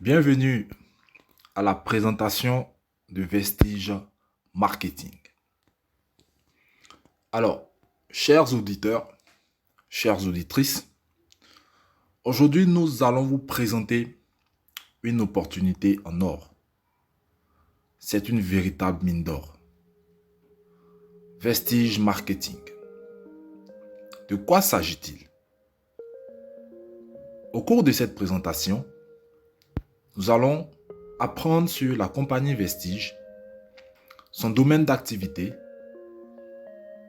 Bienvenue à la présentation de Vestige Marketing. Alors, chers auditeurs, chères auditrices, aujourd'hui nous allons vous présenter une opportunité en or. C'est une véritable mine d'or. Vestige Marketing. De quoi s'agit-il? Au cours de cette présentation, nous allons apprendre sur la compagnie Vestige, son domaine d'activité,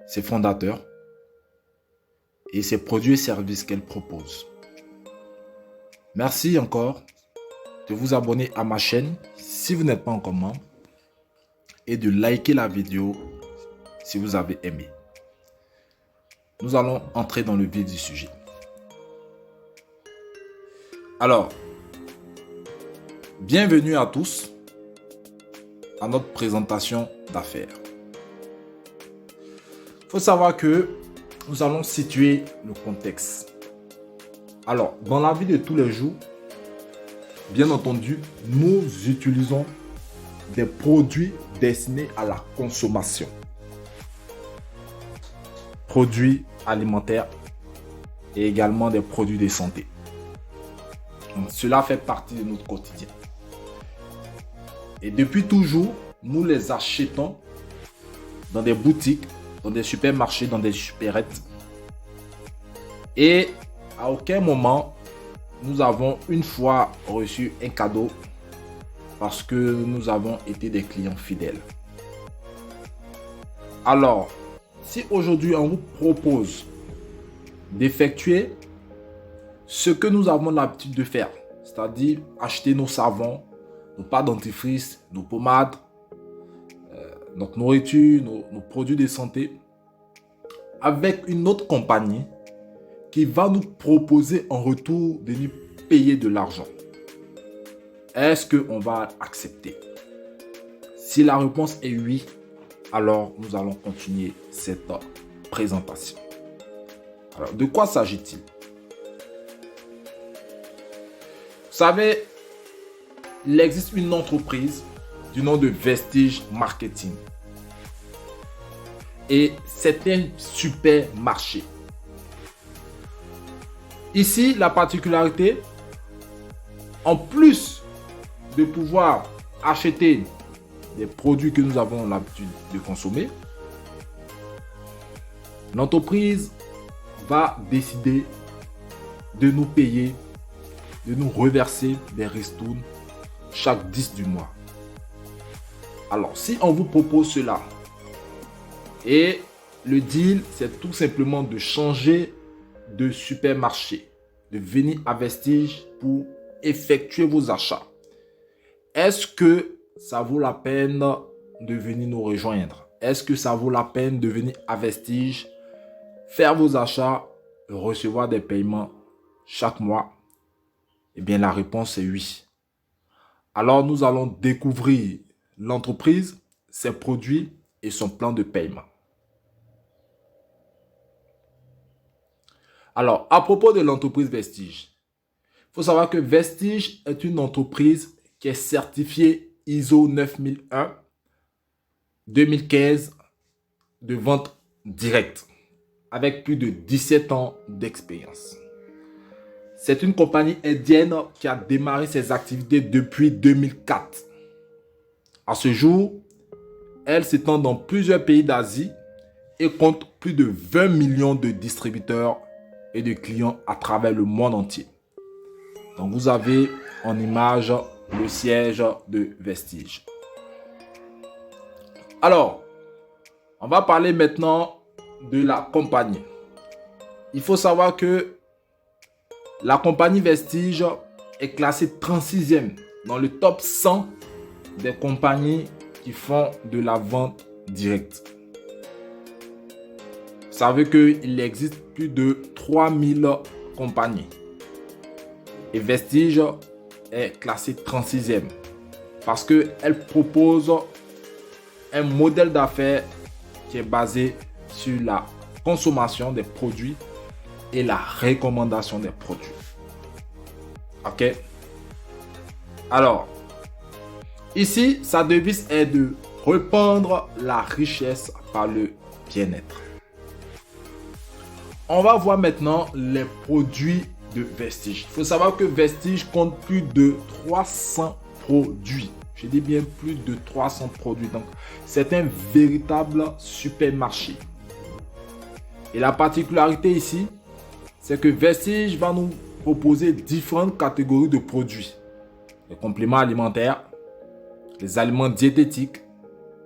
ses fondateurs et ses produits et services qu'elle propose. Merci encore de vous abonner à ma chaîne si vous n'êtes pas encore membre et de liker la vidéo si vous avez aimé. Nous allons entrer dans le vif du sujet. Alors, bienvenue à tous à notre présentation d'affaires. Il faut savoir que nous allons situer le contexte. Alors, dans la vie de tous les jours, bien entendu, nous utilisons des produits destinés à la consommation. Produits alimentaires et également des produits de santé. Donc, cela fait partie de notre quotidien. Et depuis toujours, nous les achetons dans des boutiques, dans des supermarchés, dans des supérettes. Et à aucun moment, nous avons une fois reçu un cadeau parce que nous avons été des clients fidèles. Alors, si aujourd'hui on vous propose d'effectuer ce que nous avons l'habitude de faire, c'est-à-dire acheter nos savons, nos pâtes dentifrice, nos pommades, notre nourriture, nos produits de santé, avec une autre compagnie qui va nous proposer en retour de nous payer de l'argent. Est-ce qu'on va accepter? Si la réponse est oui, alors nous allons continuer cette présentation. Alors, de quoi s'agit-il? Vous savez, il existe une entreprise du nom de Vestige Marketing. Et c'est un supermarché. Ici, la particularité, en plus de pouvoir acheter des produits que nous avons l'habitude de consommer, l'entreprise va décider de nous payer, de nous reverser des ristournes chaque 10 du mois. Alors, si on vous propose cela, et le deal, c'est tout simplement de changer de supermarché, de venir à Vestige pour effectuer vos achats. Est-ce que ça vaut la peine de venir nous rejoindre? Est-ce que ça vaut la peine de venir à Vestige, faire vos achats, recevoir des paiements chaque mois? Eh bien, la réponse est oui. Alors, nous allons découvrir l'entreprise, ses produits et son plan de paiement. Alors, à propos de l'entreprise Vestige, il faut savoir que Vestige est une entreprise qui est certifiée ISO 9001 2015 de vente directe avec plus de 17 ans d'expérience. C'est une compagnie indienne qui a démarré ses activités depuis 2004. À ce jour, elle s'étend dans plusieurs pays d'Asie et compte plus de 20 millions de distributeurs et de clients à travers le monde entier. Donc vous avez en image le siège de Vestige. Alors, on va parler maintenant de la compagnie. Il faut savoir que la compagnie Vestige est classée 36e dans le top 100 des compagnies qui font de la vente directe. Vous savez qu'il existe plus de 3000 compagnies. Et Vestige est classée 36e parce qu'elle propose un modèle d'affaires qui est basé sur la consommation des produits et la recommandation des produits. Ok? Alors, ici, sa devise est de répandre la richesse par le bien-être. On va voir maintenant les produits de Vestige. Il faut savoir que Vestige compte plus de 300 produits. Je dis bien plus de 300 produits. Donc, c'est un véritable supermarché. Et la particularité ici, c'est que Vestige va nous proposer différentes catégories de produits. Les compléments alimentaires, les aliments diététiques,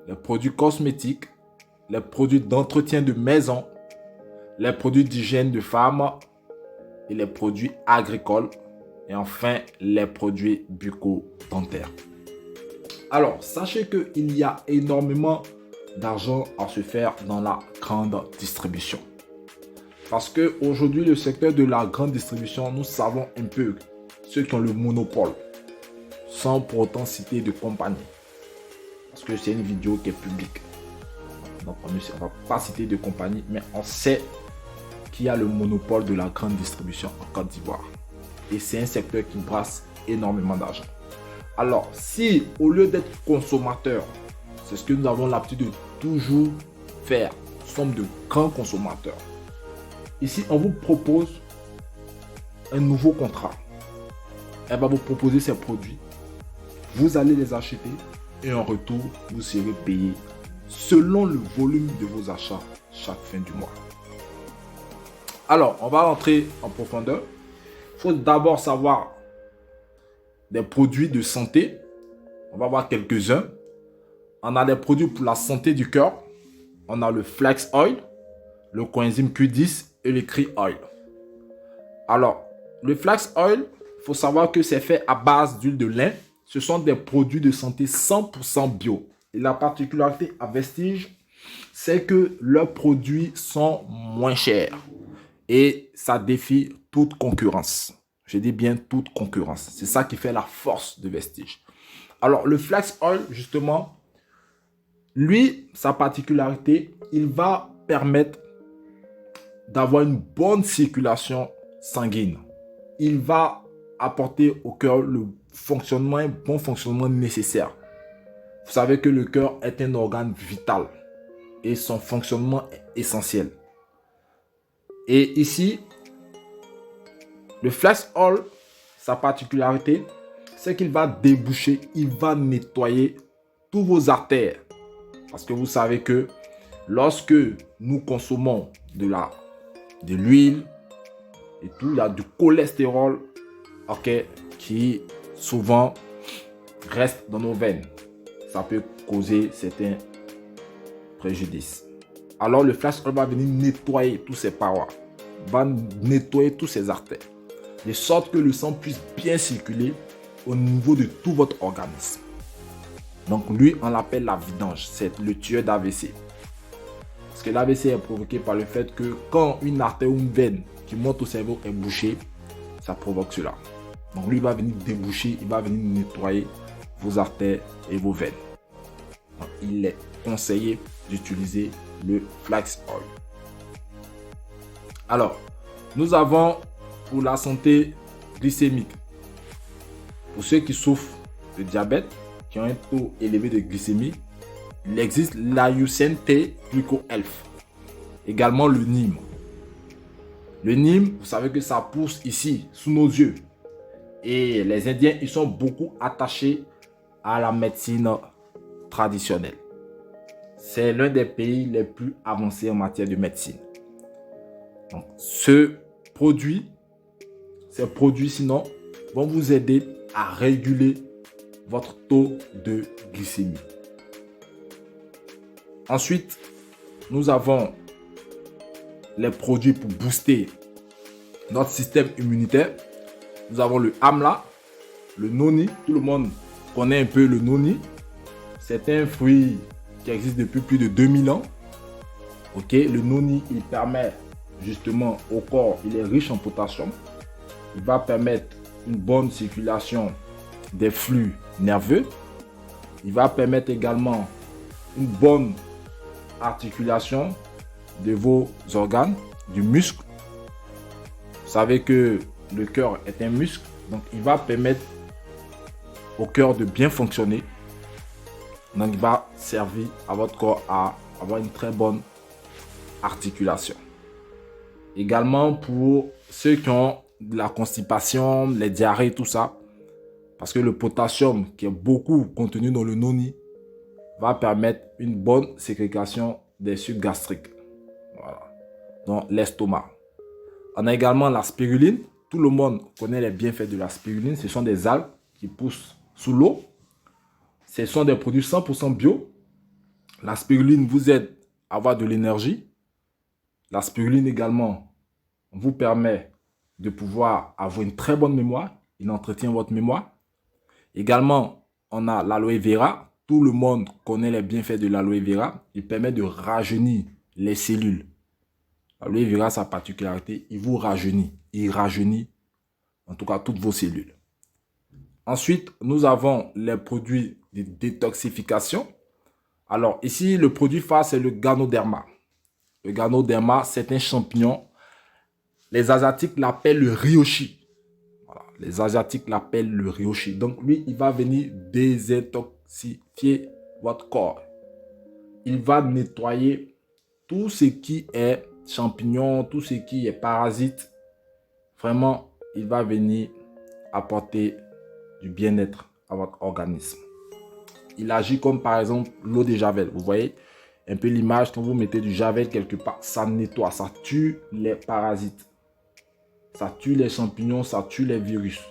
les produits cosmétiques, les produits d'entretien de maison, les produits d'hygiène de femmes et les produits agricoles et enfin les produits bucco-dentaires. Alors, sachez qu'il y a énormément d'argent à se faire dans la grande distribution. Parce qu'aujourd'hui, le secteur de la grande distribution, nous savons un peu ceux qui ont le monopole, sans pour autant citer de compagnie. Parce que c'est une vidéo qui est publique. Donc, on ne va pas citer de compagnie, mais on sait qu'il y a le monopole de la grande distribution en Côte d'Ivoire. Et c'est un secteur qui brasse énormément d'argent. Alors, si au lieu d'être consommateur, c'est ce que nous avons l'habitude de toujours faire, nous sommes de grands consommateurs. Ici, on vous propose un nouveau contrat. Elle va vous proposer ses produits. Vous allez les acheter et en retour, vous serez payé selon le volume de vos achats chaque fin du mois. Alors, on va rentrer en profondeur. Il faut d'abord savoir des produits de santé. On va voir quelques-uns. On a des produits pour la santé du cœur. On a le Flax Oil, le coenzyme Q10 et le Tree Oil. Alors, le Flax Oil, il faut savoir que c'est fait à base d'huile de lin. Ce sont des produits de santé 100% bio. Et la particularité à Vestige, c'est que leurs produits sont moins chers. Et ça défie toute concurrence. Je dis bien toute concurrence. C'est ça qui fait la force de Vestige. Alors, le Flax Oil, justement, lui, sa particularité, il va permettre d'avoir une bonne circulation sanguine. Il va apporter au cœur le fonctionnement, un bon fonctionnement nécessaire. Vous savez que le cœur est un organe vital et son fonctionnement est essentiel. Et ici, le Flax Oil, sa particularité, c'est qu'il va déboucher, il va nettoyer tous vos artères. Parce que vous savez que lorsque nous consommons de l'huile et tout, il y a du cholestérol, qui souvent reste dans nos veines. Ça peut causer certains préjudices. Alors le Flax Oil va venir nettoyer tous ces parois, va nettoyer tous ces artères, de sorte que le sang puisse bien circuler au niveau de tout votre organisme. Donc lui, on l'appelle la vidange, c'est le tueur d'AVC. Parce que l'AVC est provoqué par le fait que quand une artère ou une veine qui monte au cerveau est bouchée, ça provoque cela. Donc lui, il va venir déboucher, il va venir nettoyer vos artères et vos veines. Donc, il est conseillé d'utiliser le Flax Oil. Alors, nous avons pour la santé glycémique, pour ceux qui souffrent de diabète, qui ont un taux élevé de glycémie, il existe l'Ayucen T Gluco Health. Également le Nîmes. Le Nîmes, vous savez que ça pousse ici, sous nos yeux. Et les Indiens, ils sont beaucoup attachés à la médecine traditionnelle. C'est l'un des pays les plus avancés en matière de médecine. Donc, ces produits sinon vont vous aider à réguler votre taux de glycémie. Ensuite, nous avons les produits pour booster notre système immunitaire. Nous avons le Amla, le Noni. Tout le monde connaît un peu le Noni. C'est un fruit qui existe depuis plus de 2000 ans. Le Noni, il permet justement au corps, il est riche en potassium. Il va permettre une bonne circulation des flux nerveux. Il va permettre également une bonne articulation de vos organes, du muscle. Vous savez que le cœur est un muscle, donc il va permettre au cœur de bien fonctionner. Donc, il va servir à votre corps à avoir une très bonne articulation. Également pour ceux qui ont de la constipation, les diarrhées, tout ça. Parce que le potassium qui est beaucoup contenu dans le noni va permettre une bonne ségrégation des sucs gastriques. Voilà. Dans l'estomac. On a également la spiruline. Tout le monde connaît les bienfaits de la spiruline. Ce sont des algues qui poussent sous l'eau. Ce sont des produits 100% bio. La spiruline vous aide à avoir de l'énergie. La spiruline également vous permet de pouvoir avoir une très bonne mémoire. Il entretient votre mémoire. Également, on a l'aloe vera. Tout le monde connaît les bienfaits de l'aloe vera. Il permet de rajeunir les cellules. L'aloe vera, sa particularité, il vous rajeunit. Il rajeunit en tout cas toutes vos cellules. Ensuite, nous avons les produits de détoxification. Alors ici, le produit phare, c'est le Ganoderma. Le Ganoderma, c'est un champignon. Les Asiatiques l'appellent le Ryoshi. Voilà. Les Asiatiques l'appellent le Ryoshi. Donc lui, il va venir désintoxifier votre corps. Il va nettoyer tout ce qui est champignon, tout ce qui est parasite. Vraiment, il va venir apporter du bien-être à votre organisme. Il agit comme par exemple l'eau de javel. Vous voyez un peu l'image, quand vous mettez du javel quelque part, ça nettoie, ça tue les parasites. Ça tue les champignons, ça tue les virus.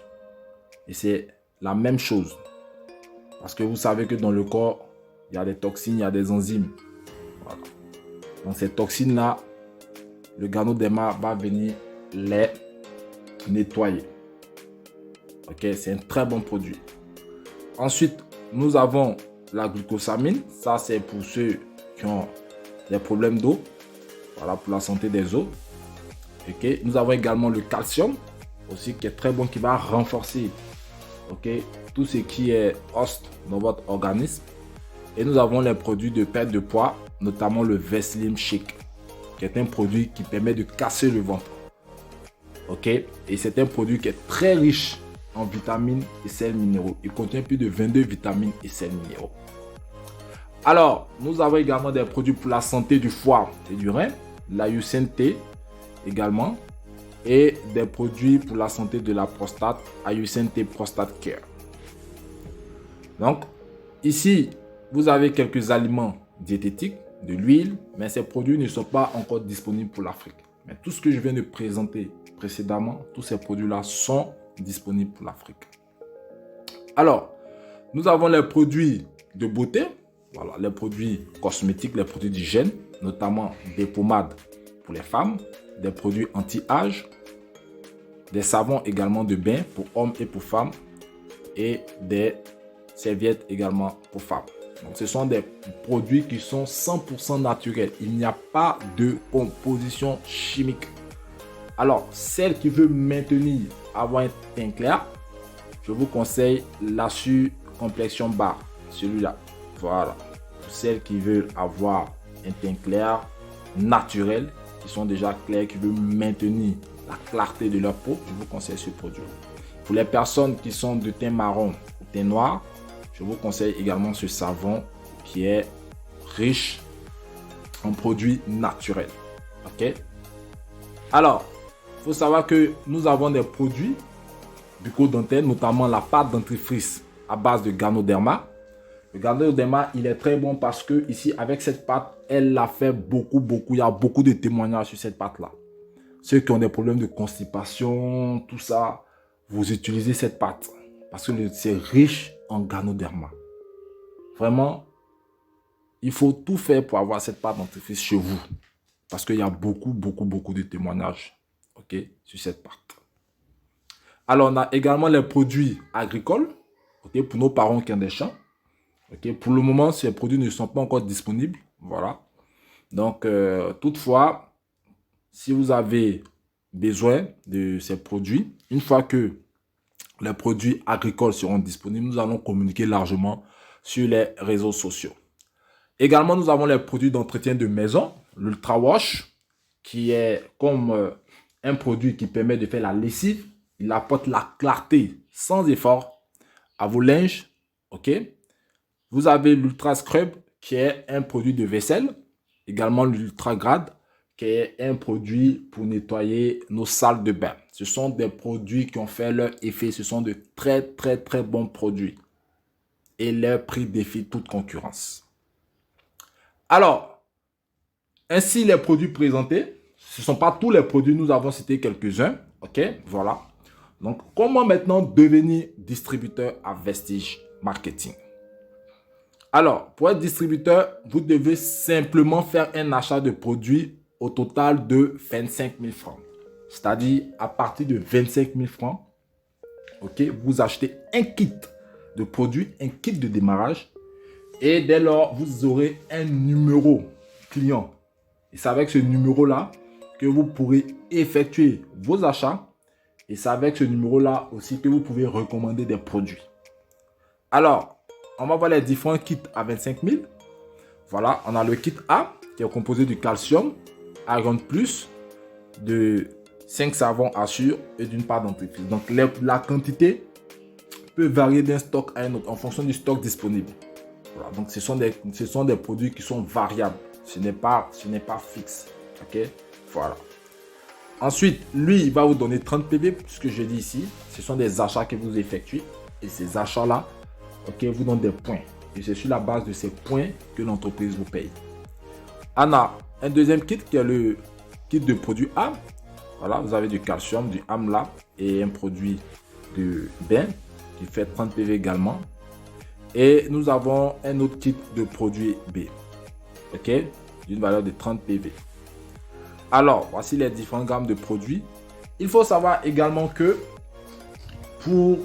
Et c'est la même chose. Parce que vous savez que dans le corps, il y a des toxines, il y a des enzymes. Voilà. Donc ces toxines-là, le Ganoderma va venir les nettoyer. Ok, c'est un très bon produit. Ensuite, nous avons la glucosamine. Ça, c'est pour ceux qui ont des problèmes d'eau. Voilà, pour la santé des os. Ok, nous avons également le calcium, aussi qui est très bon, qui va renforcer tout ce qui est os dans votre organisme. Et nous avons les produits de perte de poids, notamment le V-Slim Shake, qui est un produit qui permet de casser le ventre. Ok, et c'est un produit qui est très riche en vitamines et sels minéraux. Il contient plus de 22 vitamines et sels minéraux. Alors, nous avons également des produits pour la santé du foie et du rein, la UCNT également, et des produits pour la santé de la prostate, AUCNT Prostate Care. Donc, ici, vous avez quelques aliments diététiques, de l'huile, mais ces produits ne sont pas encore disponibles pour l'Afrique. Mais tout ce que je viens de présenter précédemment, tous ces produits-là sont disponibles pour l'Afrique. Alors, nous avons les produits de beauté, voilà, les produits cosmétiques, les produits d'hygiène, notamment des pommades pour les femmes, des produits anti-âge, des savons également de bain pour hommes et pour femmes, et des serviettes également pour femmes. Donc, ce sont des produits qui sont 100% naturels. Il n'y a pas de composition chimique. Alors, celle qui veut maintenir, avoir un teint clair, je vous conseille l'Assure Complexion Bar. Celui-là. Voilà. Pour celles qui veulent avoir un teint clair, naturel, qui sont déjà clairs, qui veulent maintenir la clarté de leur peau, je vous conseille ce produit. Pour les personnes qui sont de teint marron ou teint noir, je vous conseille également ce savon qui est riche en produits naturels. Ok? Alors, il faut savoir que nous avons des produits bucco-dentaires, notamment la pâte dentifrice à base de Ganoderma. Le Ganoderma, il est très bon parce que ici, avec cette pâte, elle l'a fait beaucoup. Il y a beaucoup de témoignages sur cette pâte-là. Ceux qui ont des problèmes de constipation, tout ça, vous utilisez cette pâte parce que c'est riche en Ganoderma. Vraiment, il faut tout faire pour avoir cette pâte dentifrice chez vous. Parce qu'il y a beaucoup de témoignages sur cette pâte. Alors, on a également les produits agricoles pour nos parents qui ont des champs. Pour le moment, ces produits ne sont pas encore disponibles. Voilà. Donc, toutefois, si vous avez besoin de ces produits, une fois que les produits agricoles seront disponibles, nous allons communiquer largement sur les réseaux sociaux. Également, nous avons les produits d'entretien de maison, l'Ultra Wash, qui est comme un produit qui permet de faire la lessive. Il apporte la clarté sans effort à vos linges. OK? Vous avez l'Ultra Scrub qui est un produit de vaisselle. Également l'Ultra Grade qui est un produit pour nettoyer nos salles de bain. Ce sont des produits qui ont fait leur effet. Ce sont de très, très, très bons produits. Et leur prix défie toute concurrence. Alors, ainsi les produits présentés. Ce ne sont pas tous les produits, nous avons cité quelques-uns. OK, voilà. Donc, comment maintenant devenir distributeur à Vestige Marketing? Alors, pour être distributeur, vous devez simplement faire un achat de produits au total de 25 000 francs. C'est-à-dire, à partir de 25 000 francs, OK, vous achetez un kit de produits, un kit de démarrage. Et dès lors, vous aurez un numéro client. Et c'est avec ce numéro-là que vous pourrez effectuer vos achats. Et c'est avec ce numéro-là aussi que vous pouvez recommander des produits. Alors, on va voir les différents kits à 25 000. Voilà, on a le kit A qui est composé du calcium, Iron Plus, de 5 savons Assure et d'une part dentifrice. Donc, la quantité peut varier d'un stock à un autre en fonction du stock disponible. Voilà, donc ce sont des produits qui sont variables. Ce n'est pas fixe. OK? Voilà. Ensuite, lui, il va vous donner 30 PV, ce que je dis ici. Ce sont des achats que vous effectuez. Et ces achats-là, OK, vous donnent des points. Et c'est sur la base de ces points que l'entreprise vous paye. On a un deuxième kit qui est le kit de produit A. Voilà, vous avez du calcium, du Amla et un produit de bain qui fait 30 PV également. Et nous avons un autre kit de produit B. OK, d'une valeur de 30 PV. Alors, voici les différentes gammes de produits. Il faut savoir également que pour,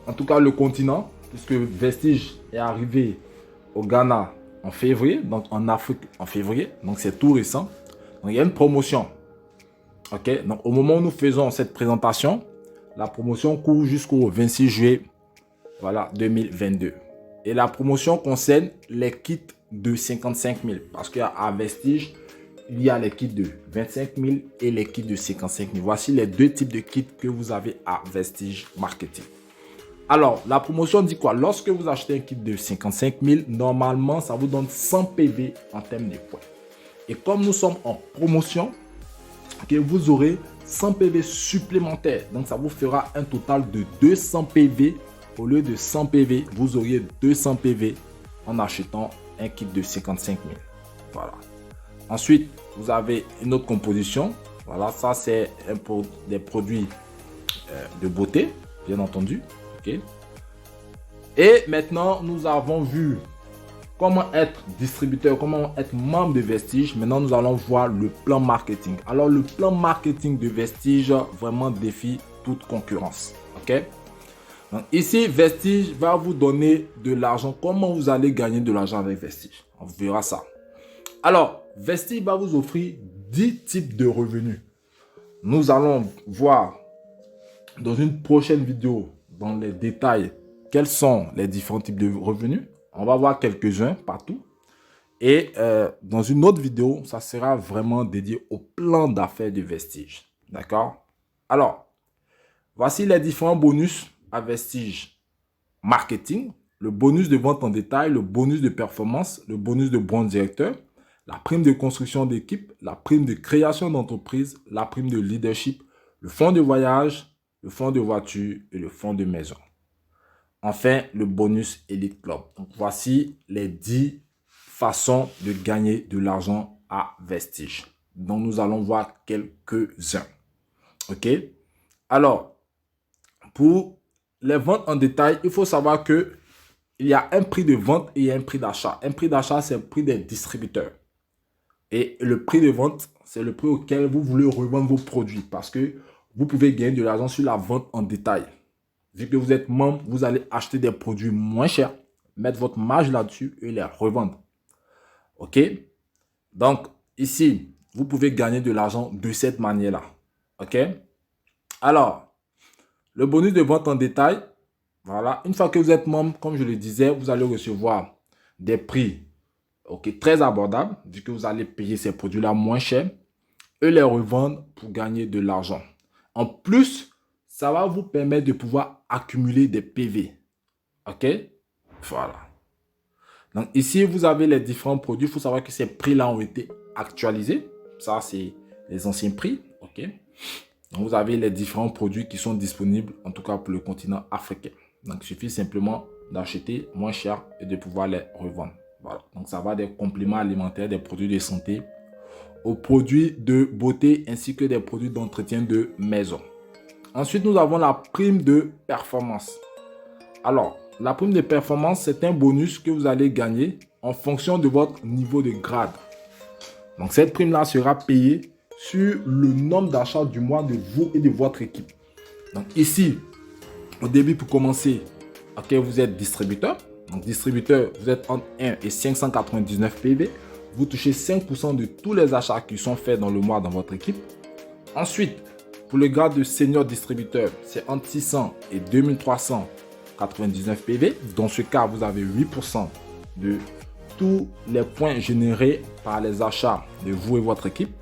en tout cas, le continent, puisque Vestige est arrivé au Ghana en février, donc en Afrique en février, donc c'est tout récent. Donc, il y a une promotion. OK, donc au moment où nous faisons cette présentation, la promotion court jusqu'au 26 juillet, voilà, 2022. Et la promotion concerne les kits de 55 000 parce qu'à Vestige, il y a les kits de 25 000 et les kits de 55 000. Voici les deux types de kits que vous avez à Vestige Marketing. Alors, la promotion dit quoi? Lorsque vous achetez un kit de 55 000, normalement, ça vous donne 100 PV en termes de points. Et comme nous sommes en promotion, okay, vous aurez 100 PV supplémentaires. Donc, ça vous fera un total de 200 PV. Au lieu de 100 PV, vous auriez 200 PV en achetant un kit de 55 000. Voilà. Ensuite, vous avez une autre composition. Voilà, ça c'est des produits de beauté, bien entendu. Okay. Et maintenant, nous avons vu comment être distributeur, comment être membre de Vestige. Maintenant, nous allons voir le plan marketing. Alors, le plan marketing de Vestige vraiment défie toute concurrence. OK? Donc, ici, Vestige va vous donner de l'argent. Comment vous allez gagner de l'argent avec Vestige? On verra ça. Alors, Vestige va vous offrir 10 types de revenus. Nous allons voir dans une prochaine vidéo, dans les détails, quels sont les différents types de revenus. On va voir quelques-uns partout. Et dans une autre vidéo, ça sera vraiment dédié au plan d'affaires de Vestige. D'accord? Alors, voici les différents bonus à Vestige Marketing. Le bonus de vente en détail, le bonus de performance, le bonus de bon directeur, la prime de construction d'équipe, la prime de création d'entreprise, la prime de leadership, le fonds de voyage, le fonds de voiture et le fonds de maison. Enfin, le bonus Elite Club. Donc, voici les 10 façons de gagner de l'argent à Vestige. Donc, nous allons voir quelques-uns. OK? Alors, pour les ventes en détail, il faut savoir que il y a un prix de vente et un prix d'achat. Un prix d'achat, c'est le prix des distributeurs. Et le prix de vente, c'est le prix auquel vous voulez revendre vos produits parce que vous pouvez gagner de l'argent sur la vente en détail. Vu que vous êtes membre, vous allez acheter des produits moins chers, mettre votre marge là-dessus et les revendre. OK? Donc, ici, vous pouvez gagner de l'argent de cette manière-là. OK? Alors, le bonus de vente en détail, voilà. Une fois que vous êtes membre, comme je le disais, vous allez recevoir des prix très abordables, vu que vous allez payer ces produits-là moins cher et les revendre pour gagner de l'argent. En plus, ça va vous permettre de pouvoir accumuler des PV. OK? Voilà. Donc ici, vous avez les différents produits. Il faut savoir que ces prix-là ont été actualisés. Ça, c'est les anciens prix. OK? Donc, vous avez les différents produits qui sont disponibles, en tout cas pour le continent africain. Donc, il suffit simplement d'acheter moins cher et de pouvoir les revendre. Voilà. Donc, ça va des compléments alimentaires, des produits de santé, aux produits de beauté ainsi que des produits d'entretien de maison. Ensuite, nous avons la prime de performance. Alors, la prime de performance, c'est un bonus que vous allez gagner en fonction de votre niveau de grade. Donc, cette prime-là sera payée sur le nombre d'achats du mois de vous et de votre équipe. Donc, ici, au début, pour commencer, ok, vous êtes distributeur. Donc, distributeur, vous êtes entre 1 et 599 PV. Vous touchez 5% de tous les achats qui sont faits dans le mois dans votre équipe. Ensuite, pour le grade de senior distributeur, c'est entre 600 et 2399 PV. Dans ce cas, vous avez 8% de tous les points générés par les achats de vous et votre équipe.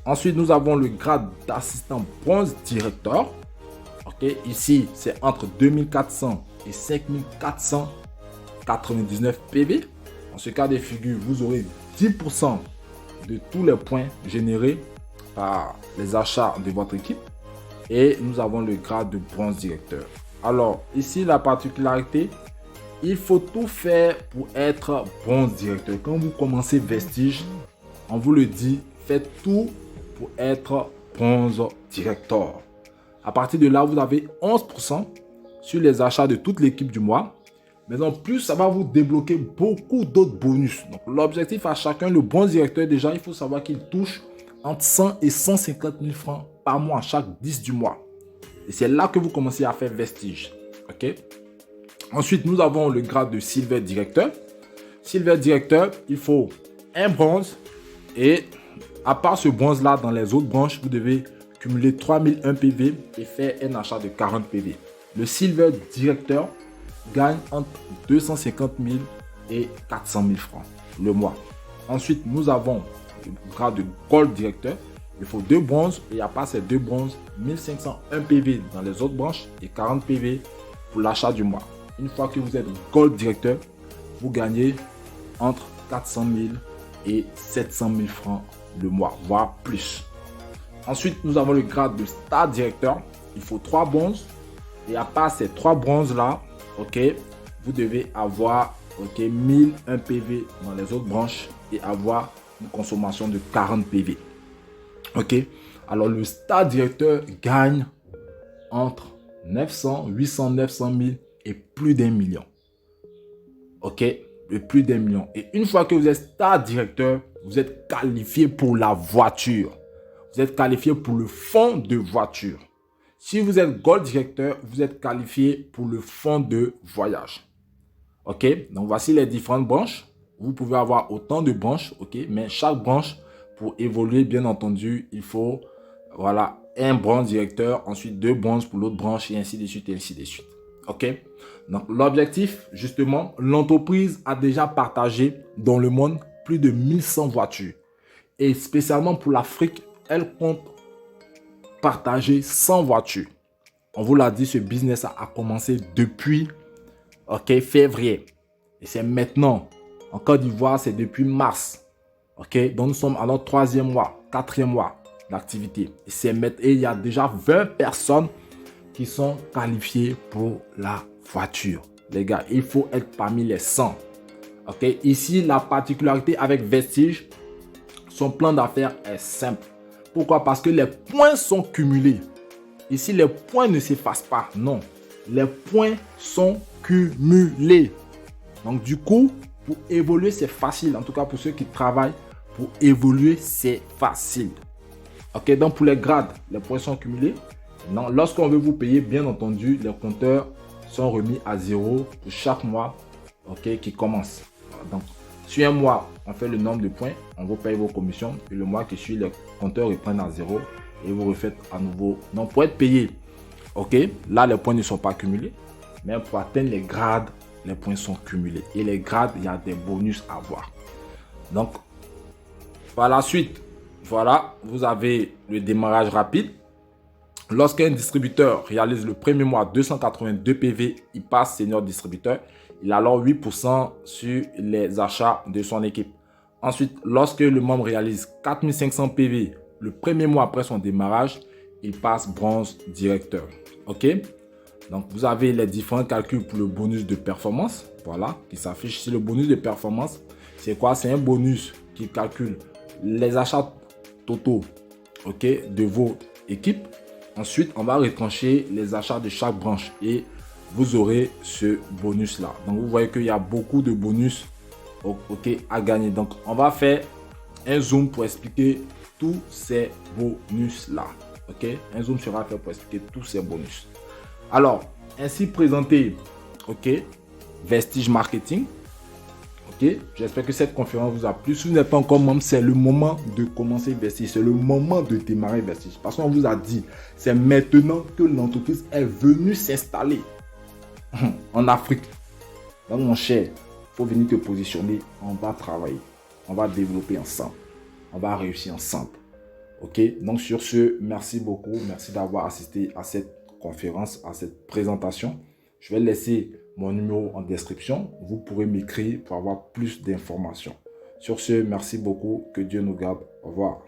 Ensuite, nous avons le grade d'assistant bronze directeur. Ok, ici, c'est entre 2400 et 5499 PV. Dans ce cas de figure, vous aurez 10% de tous les points générés par les achats de votre équipe. Et nous avons le grade de bronze directeur. Alors, ici, la particularité, il faut tout faire pour être bronze directeur. Quand vous commencez Vestige, on vous le dit, faites tout pour être bronze directeur. À partir de là, vous avez 11% sur les achats de toute l'équipe du mois. Mais en plus, ça va vous débloquer beaucoup d'autres bonus. Donc, l'objectif à chacun, le bronze directeur, déjà, il faut savoir qu'il touche entre 100 et 150 000 francs par mois, chaque 10 du mois. Et c'est là que vous commencez à faire Vestige. OK? Ensuite, nous avons le grade de Silver Directeur. Silver Directeur, il faut un bronze. Et à part ce bronze-là, dans les autres branches, vous devez cumuler 3001 PV et faire un achat de 40 PV. Le Silver Directeur gagne entre 250 000 et 400 000 francs le mois. Ensuite, nous avons le grade de Gold Directeur. Il faut 2 bronzes et à part ces 2 bronzes, 1501 PV dans les autres branches et 40 PV pour l'achat du mois. Une fois que vous êtes Gold Directeur, vous gagnez entre 400 000 et 700 000 francs le mois, voire plus. Ensuite, nous avons le grade de Star Directeur. Il faut 3 bronzes et à part ces 3 bronzes là, ok, vous devez avoir 1001 PV dans les autres branches et avoir une consommation de 40 PV. Ok, alors le Star Directeur gagne entre 900, 800, 900 000 et plus d'1 million. Ok, de plus d'1 million. Et une fois que vous êtes Star Directeur, vous êtes qualifié pour la voiture. Vous êtes qualifié pour le fonds de voiture. Si vous êtes Gold Directeur, vous êtes qualifié pour le fonds de voyage. Ok, donc voici les différentes branches. Vous pouvez avoir autant de branches, ok, mais chaque branche, pour évoluer, bien entendu, il faut, voilà, un bronze directeur, ensuite 2 bronzes pour l'autre branche et ainsi de suite et ainsi de suite. Ok, donc l'objectif, justement, l'entreprise a déjà partagé dans le monde plus de 1100 voitures. Et spécialement pour l'Afrique, elle compte partager 100 voitures. On vous l'a dit, ce business a commencé depuis février. Et c'est maintenant. En Côte d'Ivoire, c'est depuis mars. Ok, donc nous sommes à notre 3e mois, 4e mois d'activité. Et il y a déjà 20 personnes qui sont qualifiées pour la voiture. Les gars, il faut être parmi les 100. Ok, ici, la particularité avec Vestige, son plan d'affaires est simple. Pourquoi? Parce que les points sont cumulés. Ici, les points ne s'effacent pas. Non, les points sont cumulés. Donc, du coup, pour évoluer, c'est facile. En tout cas, pour ceux qui travaillent, pour évoluer, c'est facile. Ok, donc pour les grades, les points sont cumulés. Non, lorsqu'on veut vous payer, bien entendu, les compteurs sont remis à 0 pour chaque mois, ok, qui commence. Donc, sur un mois, on fait le nombre de points, on vous paye vos commissions. Et le mois qui suit, les compteurs reprennent à 0 et vous refaites à nouveau. Donc, pour être payé, ok, là, les points ne sont pas cumulés. Mais pour atteindre les grades, les points sont cumulés. Et les grades, il y a des bonus à avoir. Donc, par la suite, voilà, vous avez le démarrage rapide. Lorsqu'un distributeur réalise le premier mois 282 PV, il passe senior distributeur. Il a alors 8% sur les achats de son équipe. Ensuite, lorsque le membre réalise 4500 PV le premier mois après son démarrage, il passe bronze directeur. OK? Donc, vous avez les différents calculs pour le bonus de performance. Voilà, qui s'affiche ici. Le bonus de performance, c'est quoi? C'est un bonus qui calcule les achats totaux, OK, de vos équipes. Ensuite, on va retrancher les achats de chaque branche et vous aurez ce bonus-là. Donc, vous voyez qu'il y a beaucoup de bonus, OK, à gagner. Donc, on va faire un zoom pour expliquer tous ces bonus-là. OK, un zoom sera fait pour expliquer tous ces bonus. Alors, ainsi présenté, OK, Vestige Marketing. OK, j'espère que cette conférence vous a plu. Si vous n'êtes pas encore membre, c'est le moment de commencer Vestige. C'est le moment de démarrer Vestige. Parce qu'on vous a dit, c'est maintenant que l'entreprise est venue s'installer en Afrique. Donc, mon cher, il faut venir te positionner. On va travailler. On va développer ensemble. On va réussir ensemble. OK, donc sur ce, merci beaucoup. Merci d'avoir assisté à cette conférence, à cette présentation. Je vais laisser mon numéro en description. Vous pourrez m'écrire pour avoir plus d'informations. Sur ce, merci beaucoup. Que Dieu nous garde. Au revoir.